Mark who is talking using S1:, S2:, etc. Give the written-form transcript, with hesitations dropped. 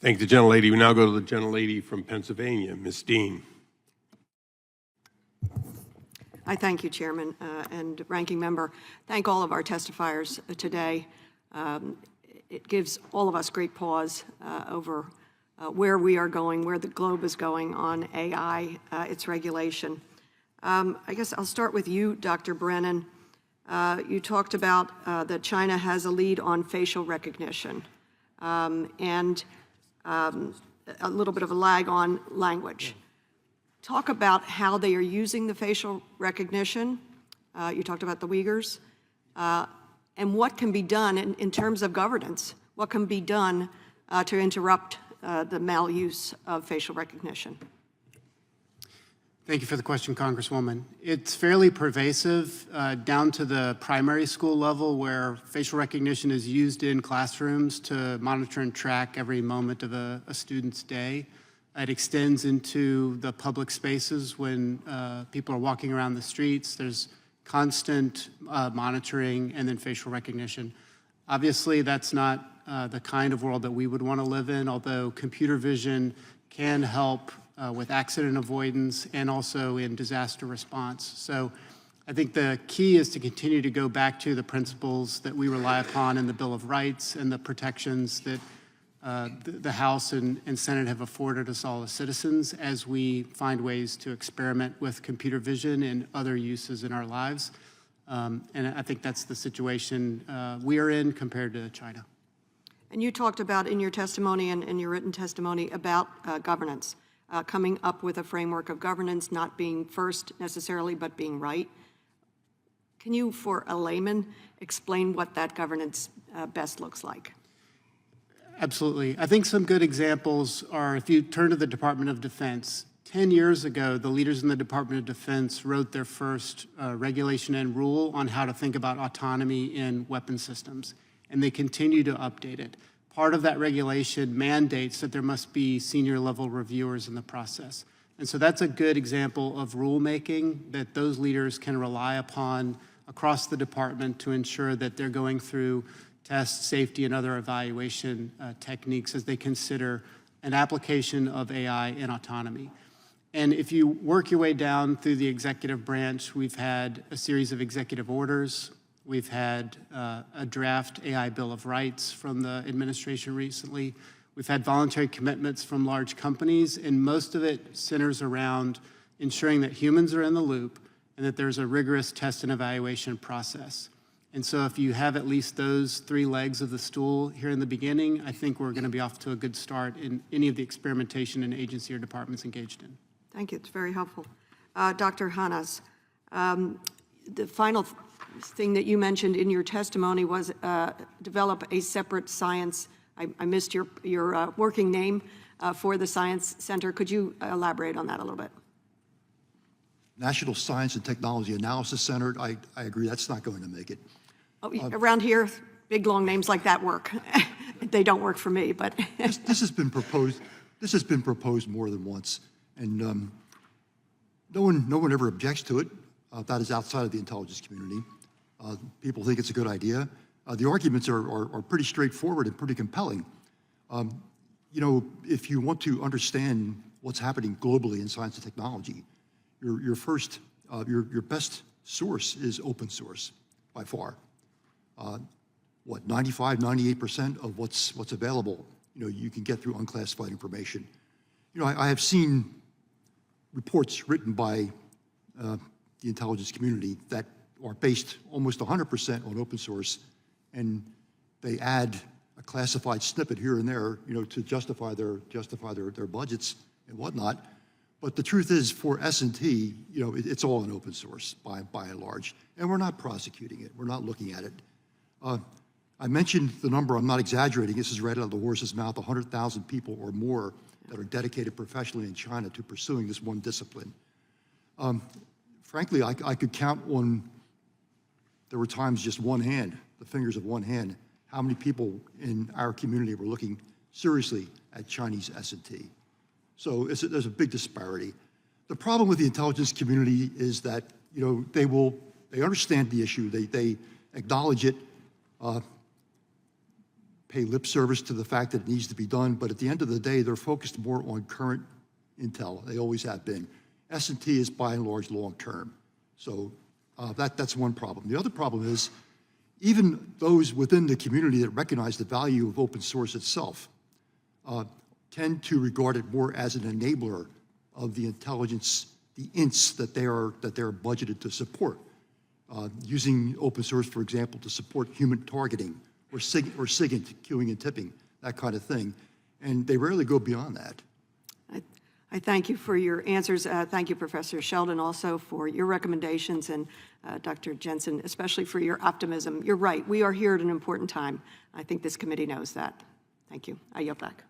S1: Thank the gentlelady. We now go to the gentlelady from Pennsylvania, Ms. Dean.
S2: I thank you, Chairman and Ranking Member. Thank all of our testifiers today. It gives all of us great pause over where we are going, where the globe is going on AI, its regulation. I guess I'll start with you, Dr. Brennan. You talked about that China has a lead on facial recognition and a little bit of a lag on language. Talk about how they are using the facial recognition. You talked about the Uyghurs. And what can be done in terms of governance? What can be done to interrupt the maluse of facial recognition?
S3: Thank you for the question, Congresswoman. It's fairly pervasive down to the primary school level, where facial recognition is used in classrooms to monitor and track every moment of a student's day. It extends into the public spaces when people are walking around the streets. There's constant monitoring and then facial recognition. Obviously, that's not the kind of world that we would want to live in, although computer vision can help with accident avoidance and also in disaster response. So I think the key is to continue to go back to the principles that we rely upon in the Bill of Rights and the protections that the House and Senate have afforded us all as citizens as we find ways to experiment with computer vision and other uses in our lives. And I think that's the situation we are in compared to China.
S2: And you talked about in your testimony and in your written testimony about governance, coming up with a framework of governance, not being first necessarily, but being right. Can you, for a layman, explain what that governance best looks like?
S3: Absolutely. I think some good examples are, if you turn to the Department of Defense, 10 years ago, the leaders in the Department of Defense wrote their first regulation and rule on how to think about autonomy in weapon systems, and they continue to update it. Part of that regulation mandates that there must be senior level reviewers in the process. And so that's a good example of rulemaking that those leaders can rely upon across the department to ensure that they're going through test, safety, and other evaluation techniques as they consider an application of AI in autonomy. And if you work your way down through the executive branch, we've had a series of executive orders. We've had a draft AI Bill of Rights from the administration recently. We've had voluntary commitments from large companies, and most of it centers around ensuring that humans are in the loop and that there's a rigorous test and evaluation process. And so if you have at least those three legs of the stool here in the beginning, I think we're going to be off to a good start in any of the experimentation an agency or department's engaged in.
S2: Thank you. It's very helpful. Dr. Hanas, the final thing that you mentioned in your testimony was develop a separate science. I missed your working name for the Science Center. Could you elaborate on that a little bit?
S4: National Science and Technology Analysis Center. I agree, that's not going to make it.
S2: Oh, around here, big long names like that work. They don't work for me, but
S4: this has been proposed. This has been proposed more than once, and no one ever objects to it. That is outside of the intelligence community. People think it's a good idea. The arguments are pretty straightforward and pretty compelling. You know, if you want to understand what's happening globally in science and technology, your best source is open source by far. 95, 98% of what's available, you know, you can get through unclassified information. You know, I have seen reports written by the intelligence community that are based almost 100% on open source, and they add a classified snippet here and there, you know, to justify their budgets and whatnot. But the truth is, for S&T, you know, it's all in open source by and large, and we're not prosecuting it. We're not looking at it. I mentioned the number. I'm not exaggerating. This is right out of the horse's mouth. 100,000 people or more that are dedicated professionally in China to pursuing this one discipline. Frankly, I could count on. There were times just one hand, the fingers of one hand, how many people in our community were looking seriously at Chinese S&T. So there's a big disparity. The problem with the intelligence community is that, you know, they understand the issue, they acknowledge it. pay lip service to the fact that it needs to be done, but at the end of the day, they're focused more on current intel. They always have been. S&T is by and large long-term. So that's one problem. The other problem is even those within the community that recognize the value of open source itself tend to regard it more as an enabler of the intelligence, the ints that they are budgeted to support. Using open source, for example, to support human targeting or SIGINT, queuing and tipping, that kind of thing. And they rarely go beyond that.
S2: I thank you for your answers. Thank you, Professor Sheldon, also for your recommendations, and Dr. Jensen, especially for your optimism. You're right. We are here at an important time. I think this committee knows that. Thank you. I yield back.